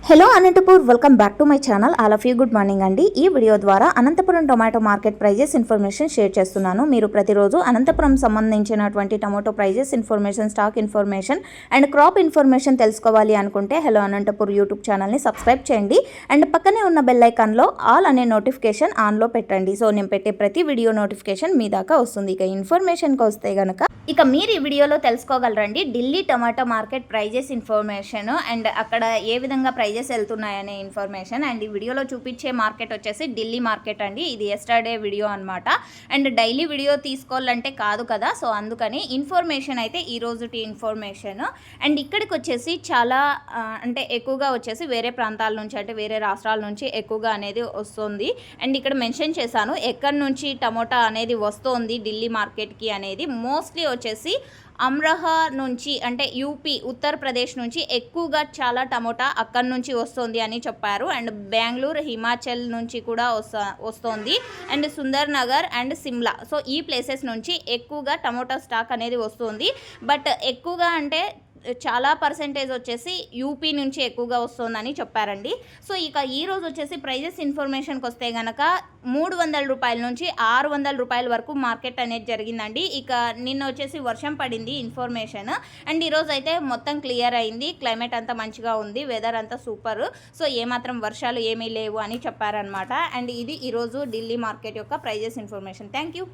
Hello Anantapur, welcome back to my channel. All of you good morning అండి. ఈ video ద్వారా Anantapuram tomato market prices information share చేస్తున్నాను. మీరు ప్రతిరోజు అనంతపురం సంబంధించినటువంటి tomato prices information, stock information and crop information తెలుసుకోవాలి అనుకుంటే హలో అనంతపూర్ యూట్యూబ్ ఛానల్ని సబ్స్క్రైబ్ చేయండి అండ్ పక్కనే ఉన్న బెల్ ఐకాన్లో ఆల్ అనే నోటిఫికేషన్ ఆన్లో పెట్టండి. సో నేను పెట్టే ప్రతి వీడియో నోటిఫికేషన్ మీ దాకా వస్తుంది. ఇక ఇన్ఫర్మేషన్కి వస్తే కనుక మీరు ఈ వీడియోలో తెలుసుకోగలరండి Delhi tomato market prices information and అక్కడ ఏ విధంగా ప్రైజెస్ వెళ్తున్నాయనే ఇన్ఫర్మేషన్. అండ్ ఈ వీడియోలో చూపించే మార్కెట్ వచ్చేసి ఢిల్లీ మార్కెట్ అండి. ఇది ఎస్టర్డే వీడియో అనమాట. అండ్ డైలీ వీడియో తీసుకోవాలంటే కాదు కదా, సో అందుకని ఇన్ఫర్మేషన్ అయితే ఈ రోజుటి ఇన్ఫర్మేషన్. అండ్ ఇక్కడికి వచ్చేసి చాలా అంటే ఎక్కువగా వచ్చేసి వేరే ప్రాంతాల నుంచి అంటే వేరే రాష్ట్రాల నుంచి ఎక్కువగా అనేది వస్తుంది. అండ్ ఇక్కడ మెన్షన్ చేశాను ఎక్కడి నుంచి టమోటా అనేది వస్తుంది ఢిల్లీ మార్కెట్కి అనేది. మోస్ట్లీ వచ్చేసి అమ్రహా నుంచి అంటే యూపీ, ఉత్తరప్రదేశ్ నుంచి ఎక్కువగా చాలా టమోటా అక్కడి నుంచి వస్తుంది అని చెప్పారు. అండ్ బెంగళూరు, హిమాచల్ నుంచి కూడా వస్తుంది. And Sundar Nagar and Shimla, so ఈ ప్లేసెస్ నుంచి ఎక్కువగా టమోటా స్టాక్ అనేది వస్తుంది. బట్ ఎక్కువగా అంటే చాలా పర్సెంటేజ్ వచ్చేసి యూపీ నుంచి ఎక్కువగా వస్తుందని చెప్పారండి. సో ఇక ఈరోజు వచ్చేసి ప్రైజెస్ ఇన్ఫర్మేషన్కి వస్తే కనుక 300 రూపాయల నుంచి 600 రూపాయల వరకు మార్కెట్ అనేది జరిగిందండి. ఇక నిన్న వచ్చేసి వర్షం పడింది ఇన్ఫర్మేషన్. అండ్ ఈరోజు అయితే మొత్తం క్లియర్ అయింది. క్లైమేట్ అంతా మంచిగా ఉంది, వెదర్ అంతా సూపర్. సో ఏమాత్రం వర్షాలు ఏమీ లేవు అని చెప్పారనమాట. అండ్ ఇది ఈరోజు ఢిల్లీ మార్కెట్ యొక్క ప్రైజెస్ ఇన్ఫర్మేషన్. Thank you.